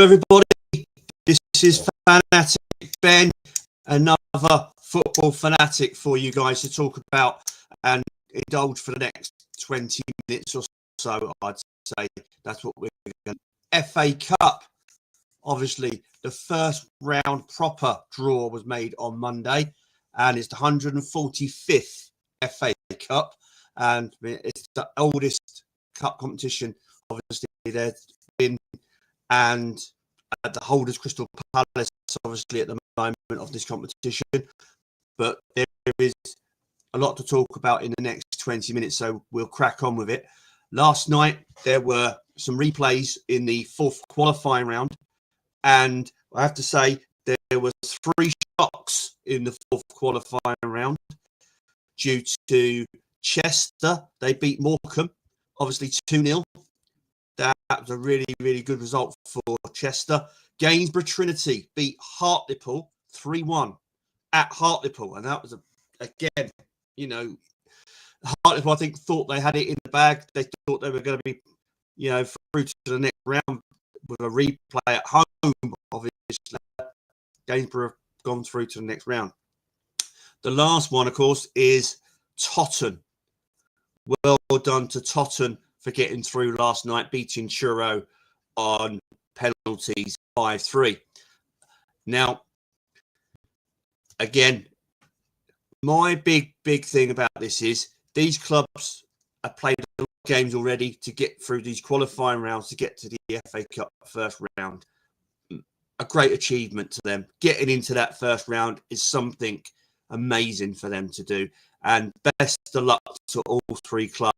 everybody, this is FANattic Ben, another football fanatic for you guys to talk about and indulge for the next 20 minutes or so. I'd say that's what we're going to. FA Cup, obviously the first round proper draw was made on Monday, and it's the 145th FA Cup, and it's the oldest cup competition obviously there's been, and the holders Crystal Palace obviously at the moment of this competition. But there is a lot to talk about in the next 20 minutes, so we'll crack on with it. Last night there were some replays in the fourth qualifying round, and I have to say there were 3 shocks in the fourth qualifying round due to Chester. They beat Morecambe obviously 2-0. That was a really, really good result for Chester. Gainsborough Trinity beat Hartlepool 3-1 at Hartlepool. And that was, again, you know, Hartlepool, I think, thought they had it in the bag. They thought they were going to be, you know, through to the next round with a replay at home. Obviously, Gainsborough have gone through to the next round. The last one, of course, is Totton. Well done to Totton for getting through last night, beating Truro on penalties 5-3. Now, again, my big thing about this is these clubs have played a lot of games already to get through these qualifying rounds to get to the FA Cup first round. A great achievement to them. Getting into that first round is something amazing for them to do. And best of luck to all 3 clubs,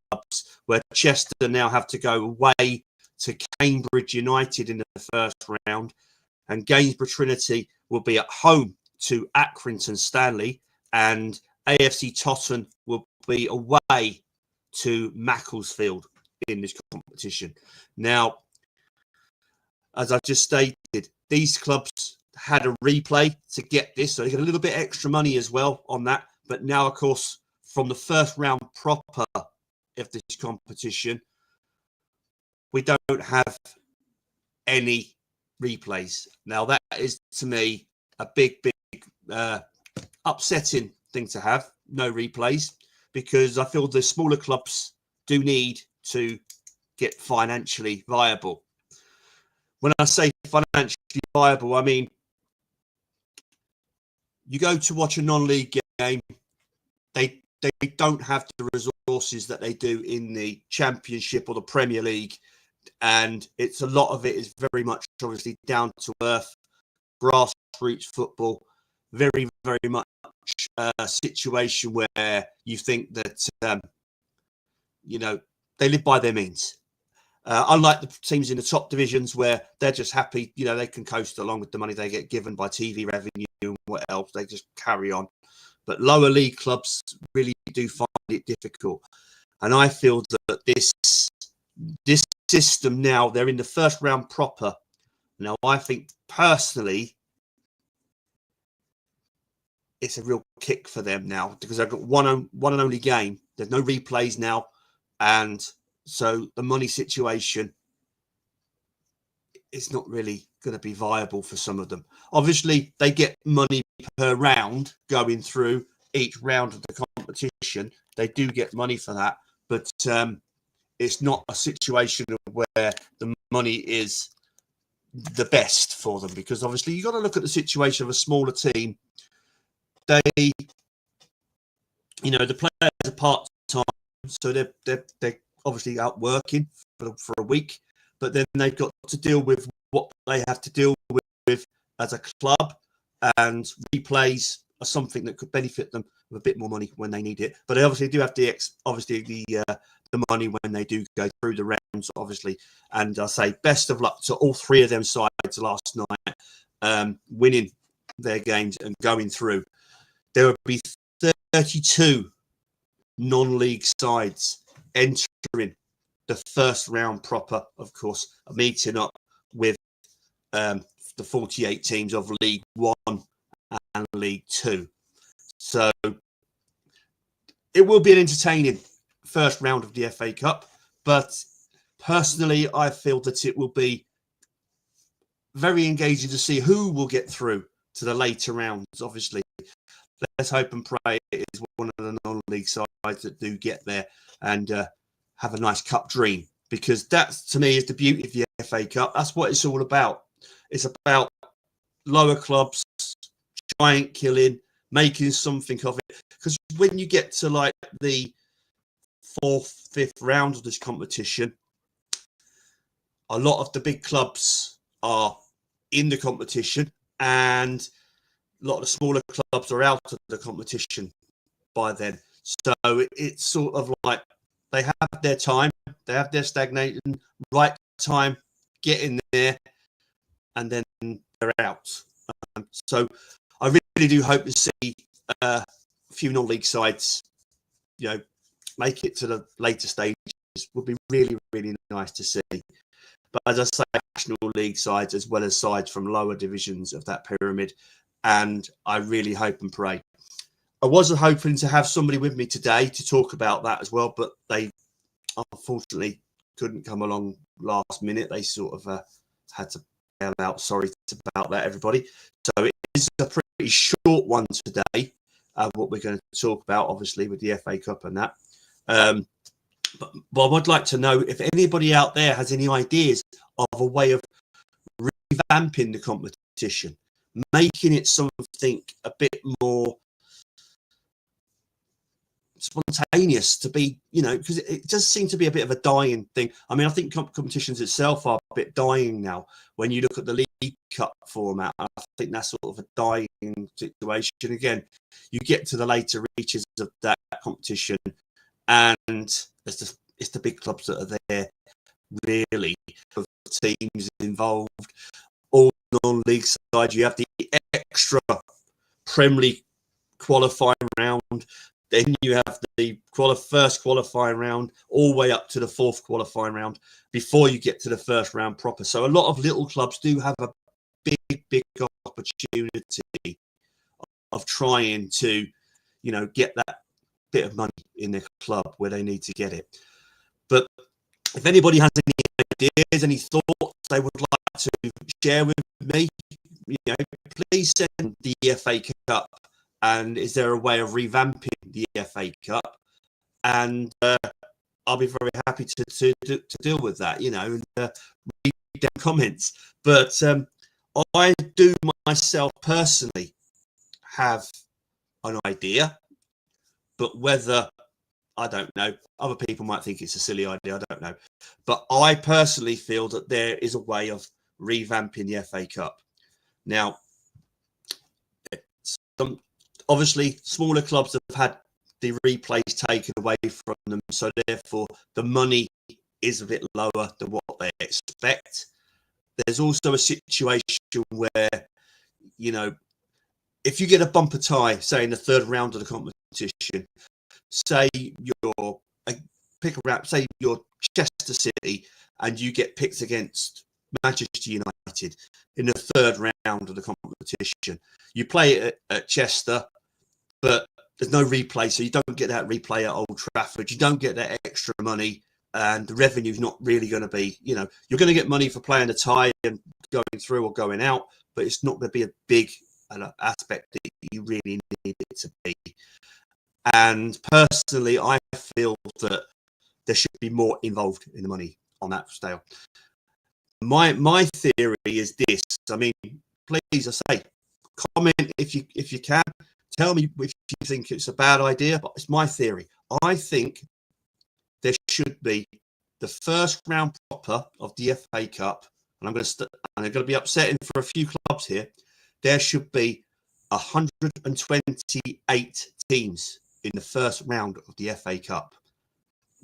where Chester now have to go away to Cambridge United in the first round, and Gainsborough Trinity will be at home to Accrington Stanley, and AFC Totton will be away to Macclesfield in this competition. Now, as I just stated, these clubs had a replay to get this, so they get a little bit extra money as well on that. But now, of course, from the first round proper of this competition, we don't have any replays. Now, that is, to me, a big upsetting thing to have, no replays, because I feel the smaller clubs do need to get financially viable. When I say financially viable, I mean, you go to watch a non-league game, they don't have the resources that they do in the Championship or the Premier League, and it's a lot of it is very much obviously down to earth, grassroots football, very much a situation where you think that you know, they live by their means. Unlike the teams in the top divisions where they're just happy, you know, they can coast along with the money they get given by TV revenue and what else, they just carry on. But lower league clubs really do find it difficult. And I feel that this system now, they're in the first round proper. Now, I think personally, it's a real kick for them now because they've got one and only game. There's no replays now. And so the money situation is not really going to be viable for some of them. Obviously, they get money per round going through each round of the competition. They do get money for that, but it's not a situation where the money is the best for them, because obviously you've got to look at the situation of a smaller team. They, you know, the players are part-time, so they're obviously out working for a week, but then they've got to deal with what they have to deal with as a club, and replays are something that could benefit them with a bit more money when they need it. But they obviously do have the money when they do go through the rounds, obviously. And I say best of luck to all 3 of them sides last night, winning their games and going through. There will be 32 non-league sides entering the first round proper, of course, meeting up with the 48 teams of League 1 and League 2. So it will be an entertaining first round of the FA Cup, but personally I feel that it will be very engaging to see who will get through to the later rounds. Obviously, let's hope and pray it is one of the non-league sides that do get there and have a nice cup dream, because that, to me, is the beauty of the FA Cup. That's what it's all about. It's about lower clubs, giant killing, making something of it. Because when you get to like the 4th, 5th round of this competition, a lot of the big clubs are in the competition and a lot of the smaller clubs are out of the competition by then. So it's sort of like they have their time, they have their stagnating, right time, get in there, and then they're out. So I really do hope to see a few non-league sides, make it to the later stages. Would be really, really nice to see. But as I say, national league sides as well as sides from lower divisions of that pyramid. And I really hope and pray. I was hoping to have somebody with me today to talk about that as well, but they unfortunately couldn't come along last minute. They sort of had to bail out. Sorry about that, everybody. So it is a pretty short one today, what we're going to talk about, obviously, with the FA Cup and that. But I would like to know if anybody out there has any ideas of a way of revamping the competition, making it something a bit more spontaneous, to be, because it does seem to be a bit of a dying thing. I mean, I think competitions itself are a bit dying now. When you look at the League Cup format, I think that's sort of a dying situation. Again, you get to the later reaches of that competition, and it's the big clubs that are there, really, of teams involved, all non-league sides. You have the extra Premier League qualifying round, then you have the first qualifying round, all the way up to the 4th qualifying round before you get to the first round proper. So a lot of little clubs do have a big opportunity of trying to, get that bit of money in their club where they need to get it. But if anybody has any ideas, any thoughts they would like to share with me, please send the FA Cup. And is there a way of revamping the FA Cup? And I'll be very happy to deal with that, and read them comments. But I do myself personally have an idea, but whether, I don't know, other people might think it's a silly idea, I don't know. But I personally feel that there is a way of revamping the FA Cup. Now, obviously, smaller clubs have had the replays taken away from them, so therefore the money is a bit lower than what they expect. There's also a situation where, if you get a bumper tie, say in the 3rd round of the competition, say say you're Chester City and you get picked against Manchester United in the 3rd round of the competition. You play it at Chester, but there's no replay, so you don't get that replay at Old Trafford. You don't get that extra money, and the revenue's not really going to be, you're going to get money for playing a tie and going through or going out, but it's not going to be a big aspect that you really need it to be. And personally, I feel that there should be more involved in the money on that scale. My theory is this. I mean, please, I say, comment if you can. Tell me if you think it's a bad idea, but it's my theory. I think there should be the first round proper of the FA Cup, and I'm going to be upsetting for a few clubs here. There should be 128 teams in the first round of the FA Cup.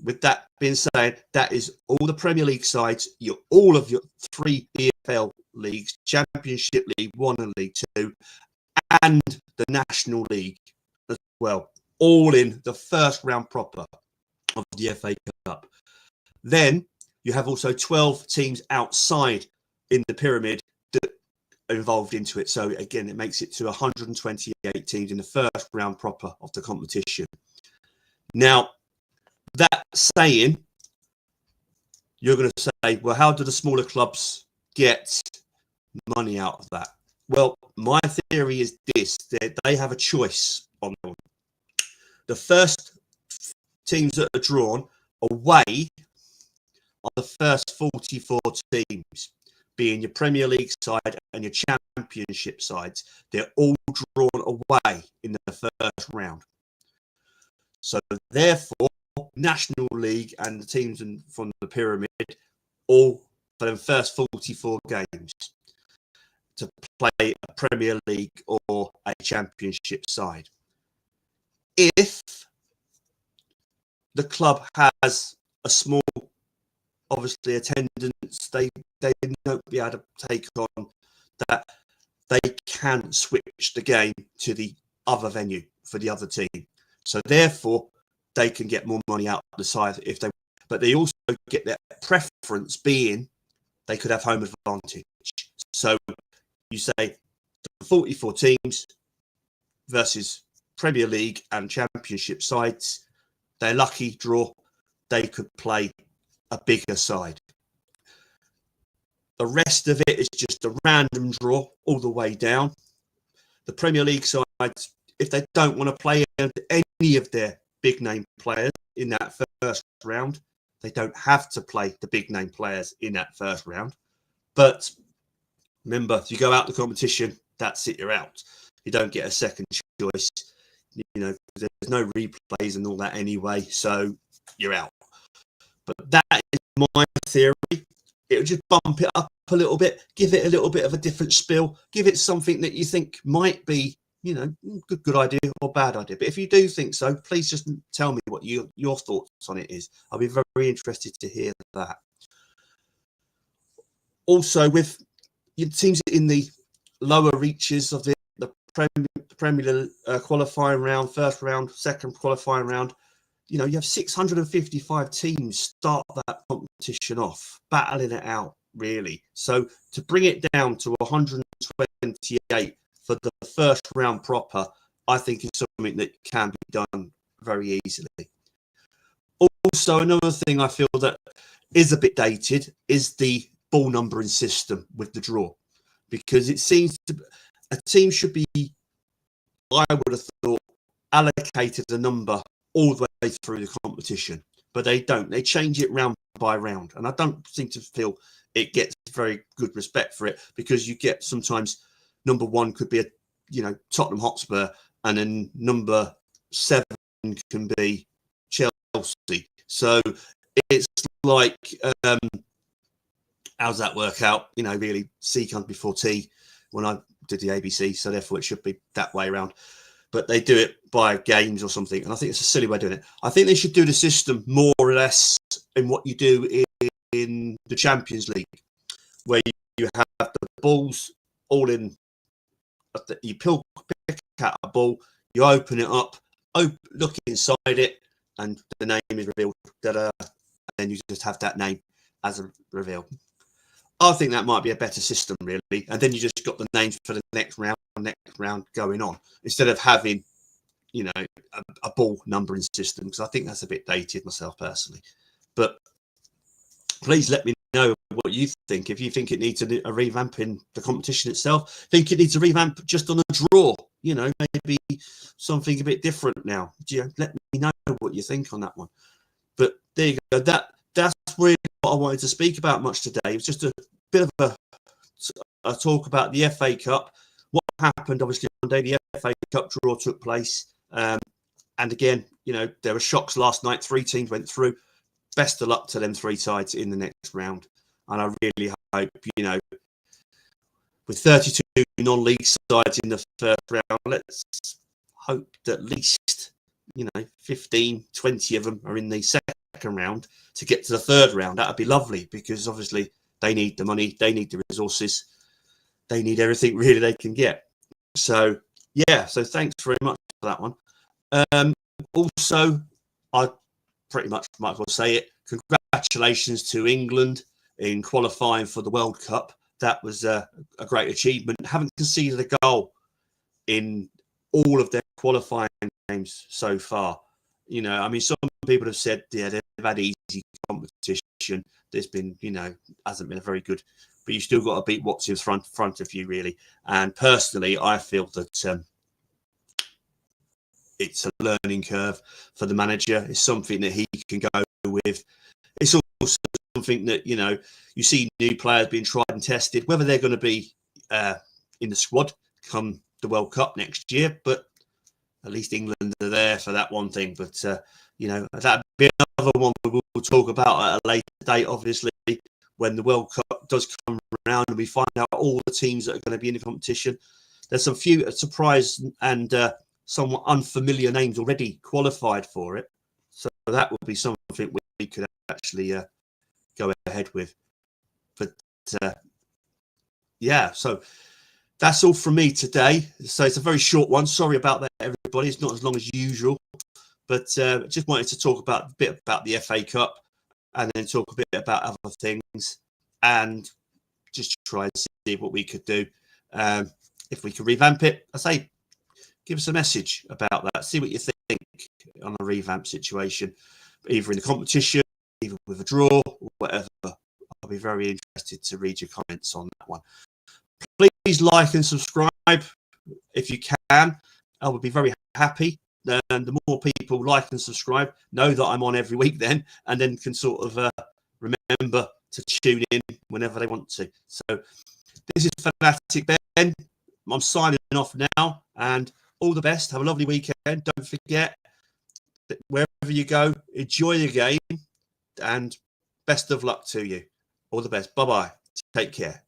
With that being said, that is all the Premier League sides, all of your 3 EFL leagues, Championship League 1 and League 2, and the National League as well, all in the first round proper of the FA Cup. Then you have also 12 teams outside in the pyramid that are involved into it. So again, it makes it to 128 teams in the first round proper of the competition. Now, that saying, you're going to say, well, how do the smaller clubs get money out of that? Well, my theory is this: they have a choice on them. The first teams that are drawn away are the first 44 teams, being your Premier League side and your Championship sides. They're all drawn away in the first round. So therefore, National League and the teams from the pyramid all for the first 44 games to play a Premier League or a Championship side. If the club has a small, obviously, attendance, they won't be able to take on that. They can switch the game to the other venue for the other team. So therefore, they can get more money out of the side if they. But they also get their preference being they could have home advantage. So you say the 44 teams versus Premier League and Championship sides. They're lucky draw. They could play a bigger side. The rest of it is just a random draw all the way down. The Premier League sides, if they don't want to play any of their big name players in that first round, they don't have to play the big name players in that first round. But remember, if you go out the competition, that's it, you're out. You don't get a second choice. You know, there's no replays and all that anyway, so you're out. But that is my theory. It would just bump it up a little bit, give it a little bit of a different spill, give it something that you think might be, you know, good idea or bad idea. But if you do think so, please just tell me what your thoughts on it is. I'll be very interested to hear that. Also, with your teams in the lower reaches of the Premier qualifying round, first round, second qualifying round, you know, you have 655 teams start that competition off, battling it out, really. So to bring it down to 128 for the first round proper, I think is something that can be done very easily. Also, another thing I feel that is a bit dated is the ball numbering system with the draw, because it seems to a team should be, I would have thought, allocated a number all the way through the competition, but they don't. They change it round by round, and I don't seem to feel it gets very good respect for it, because you get sometimes number one could be a, you know, Tottenham Hotspur, and then number 7 can be Chelsea. So it's like, how's that work out? You know, really, C comes before T when I did the ABC, so therefore it should be that way around. But they do it by games or something, and I think it's a silly way of doing it. I think they should do the system more or less in what you do in the Champions League, where you have the balls all in. You pick out a ball, you open it up, look inside it, and the name is revealed. And then you just have that name as a reveal. I think that might be a better system, really. And then you just got the names for the next round going on, instead of having, you know, a ball numbering system, because I think that's a bit dated myself personally. But please let me know what you think. If you think it needs a revamp in the competition itself, think it needs a revamp just on a draw, you know, maybe something a bit different now. Let me know what you think on that one. But there you go. That's really what I wanted to speak about much today. It was just a bit of a talk about the FA Cup. What happened, obviously, on the day the FA Cup draw took place. And again, you know, there were shocks last night. 3 teams went through. Best of luck to them 3 sides in the next round. And I really hope, you know, with 32 non-league sides in the first round, let's hope that at least, you know, 15, 20 of them are in the second round to get to the third round. That would be lovely, because obviously they need the money, they need the resources, they need everything really they can get. So yeah, so thanks very much for that one. Also, I pretty much might as well say it, congratulations to England in qualifying for the World Cup. That was a great achievement. Haven't conceded a goal in all of their qualifying games so far. You know, I mean, some people have said, yeah, they've had easy competition. There's been, hasn't been a very good, but you still got to beat what's in front of you, really. And personally, I feel that it's a learning curve for the manager. It's something that he can go with. It's also something that, you see new players being tried and tested, whether they're going to be in the squad come the World Cup next year, but at least England are there for that one thing. But, that'd be another one we'll talk about at a later date, obviously, when the World Cup does come around and we find out all the teams that are going to be in the competition. There's some few surprise and somewhat unfamiliar names already qualified for it. So that would be something we could actually go ahead with. But yeah, so that's all from me today. So it's a very short one. Sorry about that, everybody. It's not as long as usual, but just wanted to talk a bit about the FA Cup and then talk a bit about other things and just try and see what we could do. If we could revamp it, I say, give us a message about that. See what you think on a revamp situation, either in the competition, either with a draw, or whatever. I'll be very interested to read your comments on that one. Please like and subscribe if you can. I would be very happy. And the more people like and subscribe, know that I'm on every week then, and then can sort of remember to tune in whenever they want to. So this is FANattic Ben. I'm signing off now, and all the best. Have a lovely weekend. Don't forget that wherever you go, enjoy your game, and best of luck to you. All the best. Bye-bye. Take care.